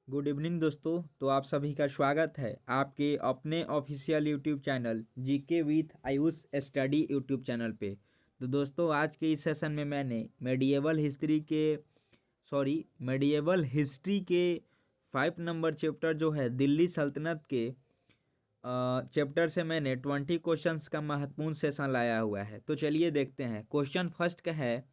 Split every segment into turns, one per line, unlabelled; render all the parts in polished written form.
Good evening दोस्तों। तो आप सभी का स्वागत है आपके अपने official YouTube channel GK with Ayush study YouTube channel पे। तो दोस्तों आज के इस सेशन में मैंने मेडिएवल हिस्ट्री के 5 नंबर चैप्टर जो है दिल्ली सल्तनत के चैप्टर से मैंने 20 क्वेश्चंस का महत्वपूर्ण सेशन लाया हुआ है। तो चलिए देखते हैं। क्वेश्चन फर्स्ट का है,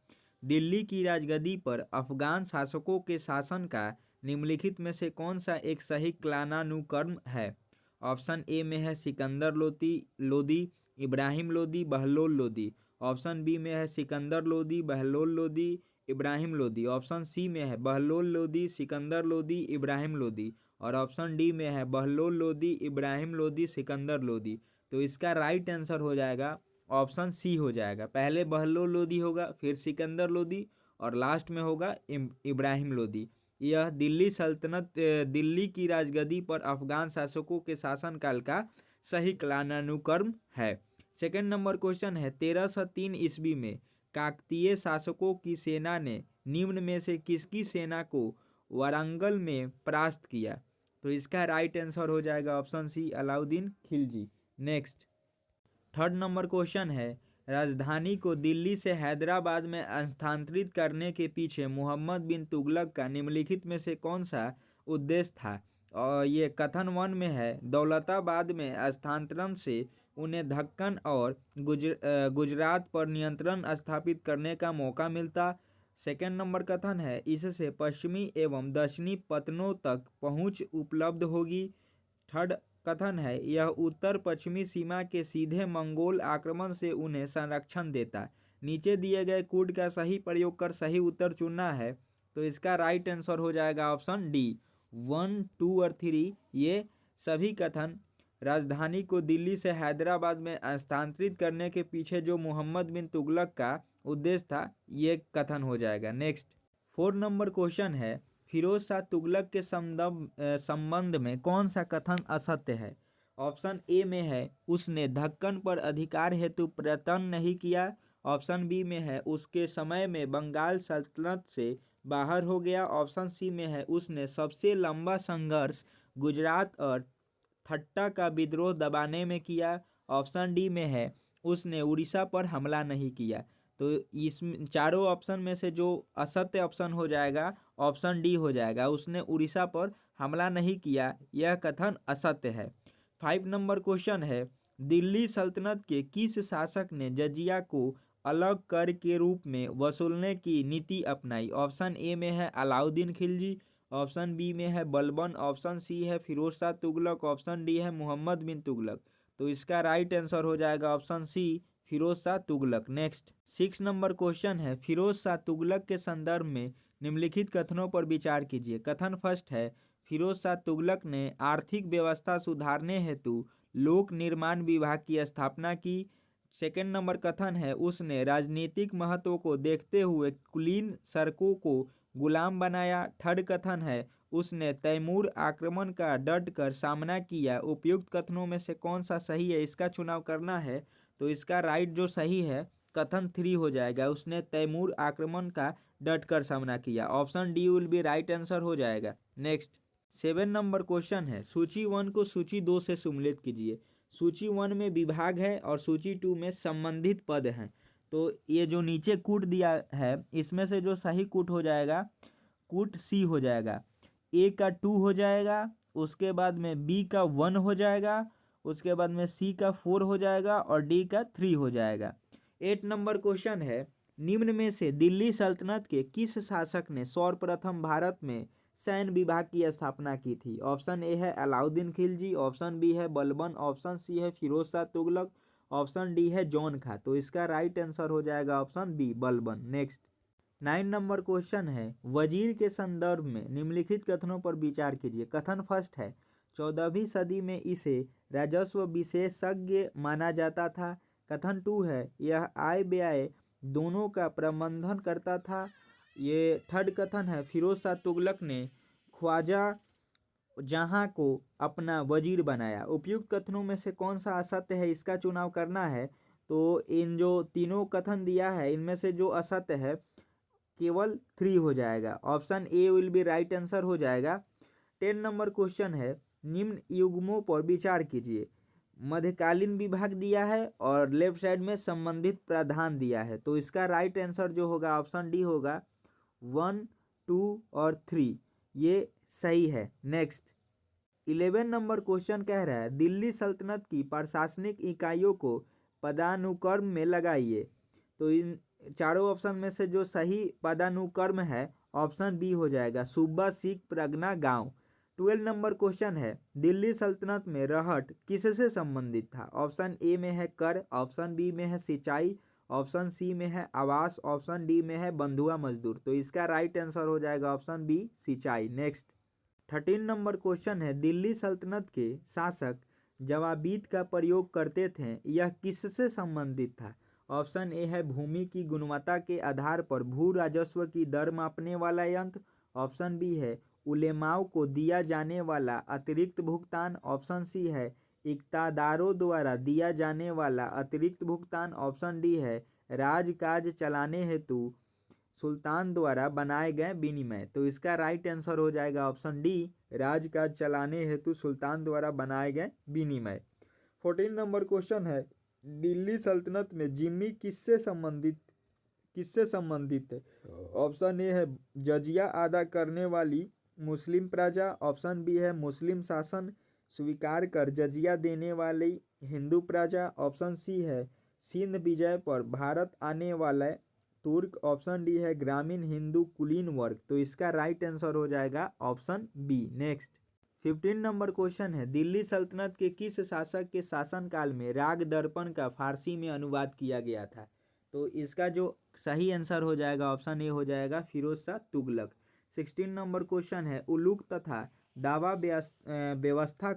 दिल्ली की राजगद्दी पर अफगान शासकों के शासन का निम्नलिखित में से कौन सा एक सही कालानुक्रम है। ऑप्शन ए में है सिकंदर लोदी, इब्राहिम लोदी, बहलोल लोदी। ऑप्शन बी में है सिकंदर लोदी, बहलोल लोदी, इब्राहिम लोदी। ऑप्शन सी में है बहलोल लोदी, सिकंदर लोदी, इब्राहिम लोदी। और ऑप्शन डी में है बहलोल लोदी, इब्राहिम लोदी, सिकंदर लोदी। तो इसका राइट आंसर हो जाएगा ऑप्शन सी हो जाएगा। पहले बहलोल लोदी होगा, फिर सिकंदर लोदी और लास्ट में होगा इब्राहिम लोदी। यह दिल्ली की राजगद्दी पर अफगान शासकों के शासनकाल का सही कालानुक्रम है। सेकंड नंबर क्वेश्चन है, 1303 ईस्वी में काकतीय शासकों की सेना ने निम्न में से किसकी सेना को वारंगल में परास्त किया। तो इसका राइट आंसर हो जाएगा option c, Alauddin Khilji. Next third number question है, राजधानी को दिल्ली से हैदराबाद में स्थानांतरित करने के पीछे मोहम्मद बिन तुगलक का निम्नलिखित में से कौन सा उद्देश्य था। और ये कथन 1 में है, दौलताबाद में स्थानांतरण से उन्हें दक्कन और गुजरात पर नियंत्रण स्थापित करने का मौका मिलता। सेकेंड नंबर कथन है, इससे पश्चिमी एवं दक्षिणी पतनों तक पहुंच उपलब्ध होगी। थर्ड कथन है, यह उत्तर पश्चिमी सीमा के सीधे मंगोल आक्रमण से उन्हें संरक्षण देता। नीचे दिए गए कोड का सही प्रयोग कर सही उत्तर चुनना है। तो इसका राइट आंसर हो जाएगा ऑप्शन डी, 1, 2 और 3 ये सभी कथन राजधानी को दिल्ली से हैदराबाद में स्थानांतरित करने के पीछे जो मोहम्मद बिन तुगलक का उद्देश्य था ये कथन हो जाएगा। नेक्स्ट 4 नंबर क्वेश्चन है, फिरोज शाह तुगलक के संबंध में कौन सा कथन असत्य है। ऑप्शन ए में है, उसने दक्कन पर अधिकार हेतु प्रयत्न नहीं किया। ऑप्शन बी में है, उसके समय में बंगाल सल्तनत से बाहर हो गया। ऑप्शन सी में है, उसने सबसे लंबा संघर्ष गुजरात और ठट्टा का विद्रोह दबाने में किया। ऑप्शन डी में है, उसने उड़ीसा पर हमला नहीं किया। तो इस चारों ऑप्शन में से जो असत्य ऑप्शन हो जाएगा ऑप्शन डी हो जाएगा, उसने उड़ीसा पर हमला नहीं किया, यह कथन असत्य है। 5 नंबर क्वेश्चन है, दिल्ली सल्तनत के किस शासक ने जजिया को अलग कर के रूप में वसूलने की नीति अपनाई। ऑप्शन ए में है अलाउद्दीन खिलजी, ऑप्शन बी में है बलबन, ऑप्शन सी है फिरोज शाह तुगलक, ऑप्शन डी है मोहम्मद बिन तुगलक। तो इसका राइट आंसर हो जाएगा option c, Firoz Shah Tughlaq. Next 6 number question है, फिरोज शाह तुगलक के संदर्भ में निम्नलिखित कथनों पर विचार कीजिए। कथन फर्स्ट है, फिरोज शाह तुगलक ने आर्थिक व्यवस्था सुधारने हेतु लोक निर्माण विभाग की स्थापना की। सेकेंड नंबर कथन है, उसने राजनीतिक महत्व को देखते हुए कुलीन सड़कों को गुलाम बनाया। थर्ड कथन है, उसने तैमूर आक्रमण का डट कर सामना किया। उपयुक्त कथनों में से कौन सा सही है इसका चुनाव करना है। तो इसका राइट जो सही है कथन 3 हो जाएगा, उसने तैमूर आक्रमण का डट कर सामना किया। Option D will be right answer हो जाएगा। नेक्स्ट 7 नंबर क्वेश्चन है, सूची 1 को सूची 2 से सम्मिलित कीजिए। सूची 1 में विभाग है और सूची 2 में संबंधित पद हैं। तो ये जो नीचे कूट दिया है इसमें से जो सही कूट हो जाएगा कूट सी हो जाएगा, ए का 2 हो जाएगा, उसके बाद में बी का 1 हो जाएगा, उसके बाद में सी का 4 हो जाएगा और डी का 3 हो जाएगा। 8 नंबर क्वेश्चन है, निम्न में से दिल्ली सल्तनत के किस शासक ने सर्वप्रथम भारत में सैन्य विभाग की स्थापना की थी। ऑप्शन ए है अलाउद्दीन खिलजी, ऑप्शन बी है बलबन, ऑप्शन सी है फिरोज शाह तुगलक, ऑप्शन डी है जॉन खां। तो इसका राइट आंसर हो जाएगा option b, Balban. Next 9 number question है, वजीर के संदर्भ में निम्नलिखित कथनों पर विचार कीजिए। कथन फर्स्ट है, 14वीं सदी में इसे राजस्व विशेषज्ञ माना जाता था। कथन 2 है, यह आय व्यय दोनों का प्रबंधन करता था। ये थर्ड कथन है, फिरोज शाह तुगलक ने ख्वाजा जहां को अपना वजीर बनाया। उपयुक्त कथनों में से कौन सा असत्य है इसका चुनाव करना है। तो इन जो तीनों कथन दिया है इनमें से जो असत्य है केवल 3 हो जाएगा, option A will be right answer हो जाएगा। 10 नंबर क्वेश्चन है, निम्न युग्मों पर विचार कीजिए। मध्यकालीन विभाग दिया है और लेफ्ट साइड में संबंधित प्रावधान दिया है, तो इसका राइट आंसर जो होगा ऑप्शन डी होगा 1, 2 और 3, ये सही है। नेक्स्ट 11 नंबर क्वेश्चन कह रहा है, दिल्ली सल्तनत की प्रशासनिक इकाइयों को पदानुक्रम में लगाइए। तो इन चारों ऑप्शन में से जो सही पदानुक्रम है ऑप्शन बी हो जाएगा, सूबा, सिख, परगना, गांव। 12 नंबर क्वेश्चन है, दिल्ली सल्तनत में रहट किससे संबंधित था? ऑप्शन ए में है कर, ऑप्शन बी में है सिंचाई, ऑप्शन सी में है आवास, ऑप्शन डी में है बंधुआ मजदूर। तो इसका राइट आंसर हो जाएगा ऑप्शन बी, सिंचाई। नेक्स्ट 13 नंबर क्वेश्चन है, दिल्ली सल्तनत के शासक जवाबीत का प्रयोग करते थे, यह किससे संबंधित था? ऑप्शन ए है भूमि की गुणवत्ता के आधार पर भू राजस्व की दर मापने वाला यंत्र, ऑप्शन बी है उलेमाओं को दिया जाने वाला अतिरिक्त भुगतान, ऑप्शन सी है इक्तादारों द्वारा दिया जाने वाला अतिरिक्त भुगतान, ऑप्शन डी है राजकाज चलाने हेतु सुल्तान द्वारा बनाए गए विनिमय। तो इसका राइट आंसर हो जाएगा ऑप्शन डी, राजकाज चलाने हेतु सुल्तान द्वारा बनाए गए विनिमय। 14 नंबर क्वेश्चन है, दिल्ली सल्तनत में जिम्मी किससे संबंधित है? ऑप्शन ए है जजिया अदा करने वाली मुस्लिम प्रजा, ऑप्शन बी है मुस्लिम शासन स्वीकार कर जजिया देने वाली हिंदू प्रजा, ऑप्शन सी है सिंध विजय पर भारत आने वाले तुर्क, ऑप्शन डी है ग्रामीण हिंदू कुलीन वर्ग। तो इसका राइट आंसर हो जाएगा option b. Next 15 number question है, दिल्ली सल्तनत के किस शासक के शासनकाल में राग दर्पण का फारसी में अनुवाद किया गया था? तो इसका जो सही आंसर हो जाएगा ऑप्शन ए हो जाएगा फिरोज शाह तुगलक। 16 नंबर क्वेश्चन है, उलूक तथा दावा व्यवस्था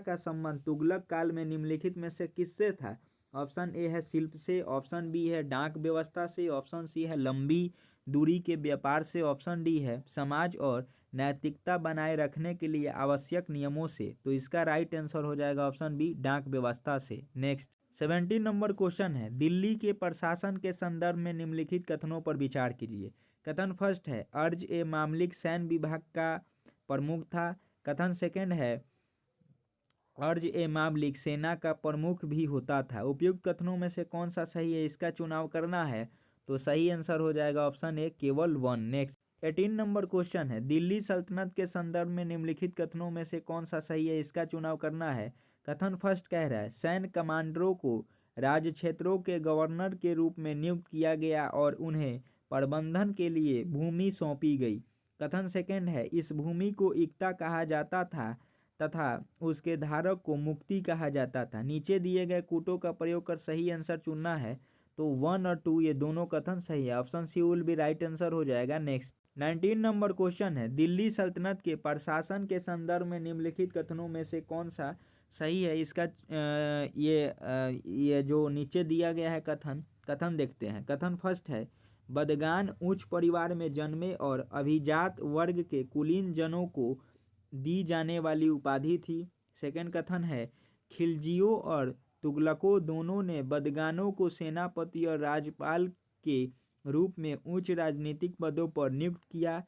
का संबंध तुगलक काल में निम्नलिखित में से किससे था? ऑप्शन ए है शिल्प से, ऑप्शन बी है डाक व्यवस्था से, ऑप्शन सी है लंबी दूरी के व्यापार से, ऑप्शन डी है समाज और नैतिकता बनाए रखने के लिए आवश्यक नियमों से। तो इसका राइट आंसर हो जाएगा ऑप्शन बी, डाक व्यवस्था से। नेक्स्ट 17 नंबर क्वेश्चन है, दिल्ली के प्रशासन के संदर्भ में निम्नलिखित कथनों पर विचार कीजिए। कथन फर्स्ट है, अर्ज ए मामलिक सैन्य विभाग का प्रमुख था। कथन सेकंड है, अर्ज ए मामलिक सेना का प्रमुख भी होता था। उपयुक्त कथनों में से कौन सा सही है, इसका चुनाव करना है। तो सही आंसर हो जाएगा ऑप्शन ए, केवल 1। नेक्स्ट 18 नंबर क्वेश्चन है, दिल्ली सल्तनत के संदर्भ में निम्नलिखित कथनों में से कौन सा सही है, इसका चुनाव करना है। कथन फर्स्ट कह रहा है, सैन्य कमांडरों को राज्य क्षेत्रों के गवर्नर के रूप में नियुक्त किया गया और उन्हें प्रबंधन के लिए भूमि सौंपी गई। कथन सेकंड है, इस भूमि को इक्ता कहा जाता था तथा उसके धारक को मुक्ति कहा जाता था। नीचे दिए गए कूटों का प्रयोग कर सही आंसर चुनना है। तो 1 और 2 ये दोनों कथन सही है, option c will be right answer हो जाएगा। नेक्स्ट 19 नंबर क्वेश्चन है, दिल्ली सल्तनत के प्रशासन के संदर्भ में निम्नलिखित कथनों में से कौन सा सही है, इसका ये जो नीचे दिया गया है कथन देखते हैं। कथन फर्स्ट है, बदगान उच्च परिवार में जन्मे और अभिजात वर्ग के कुलीन जनों को दी जाने वाली उपाधि थी। सेकंड कथन है, खिलजियों और तुगलकों दोनों ने बदगानों को सेनापति और राज्यपाल के रूप में उच्च राजनीतिक पदों पर नियुक्त किया।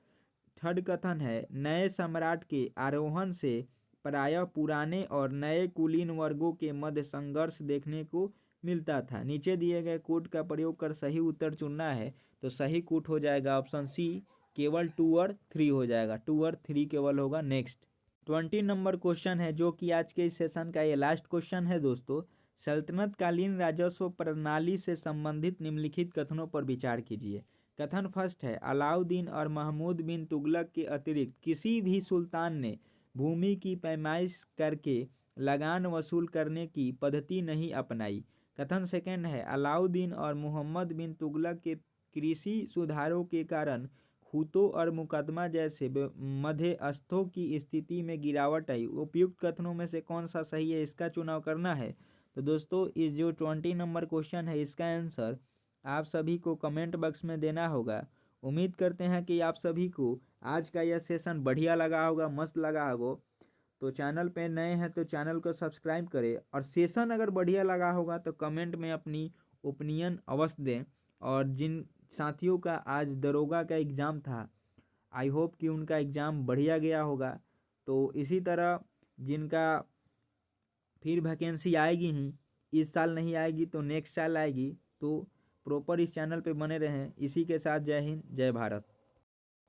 थर्ड कथन है, नए सम्राट के आरोहण से प्रायः पुराने और नए कुलीन वर्गों के मध्य संघर्ष देखने को मिलता था। नीचे दिए गए कूट का प्रयोग कर सही उत्तर चुनना है। तो सही कूट हो जाएगा ऑप्शन सी, केवल 2 और 3 हो जाएगा, 2 और 3 केवल होगा। नेक्स्ट 20 नंबर क्वेश्चन है, जो कि आज के इस सेशन का ये लास्ट क्वेश्चन है दोस्तों। सल्तनत कालीन राजस्व प्रणाली से संबंधित निम्नलिखित कथनों पर विचार कीजिए। कथन फर्स्ट है, अलाउद्दीन और महमूद बिन तुगलक के अतिरिक्त किसी भी सुल्तान ने भूमि की पैमाइश करके लगान वसूल करने की पद्धति नहीं अपनाई। कथन सेकंड है, अलाउद्दीन और मोहम्मद बिन तुगलक के कृषि सुधारों के कारण खूतों और मुकदमा जैसे मध्यस्थों की स्थिति में गिरावट आई। उपयुक्त कथनों में से कौन सा सही है, इसका चुनाव करना है। तो दोस्तों इस जो 20 नंबर क्वेश्चन है इसका आंसर आप सभी को कमेंट बॉक्स में देना होगा। उम्मीद करते हैं कि आप सभी को आज का यह सेशन बढ़िया लगा होगा, मस्त लगा होगा। तो चैनल पे नए हैं तो चैनल को सब्सक्राइब करें, और सेशन अगर बढ़िया लगा होगा तो कमेंट में अपनी ओपिनियन अवश्य दें। और जिन साथियों का आज दरोगा का एग्ज़ाम था, आई होप कि उनका एग्ज़ाम बढ़िया गया होगा। तो इसी तरह जिनका फिर वैकेंसी आएगी ही, इस साल नहीं आएगी तो नेक्स्ट साल आएगी, तो प्रॉपर इस चैनल पे बने रहें। इसी के साथ जय हिंद, जय भारत।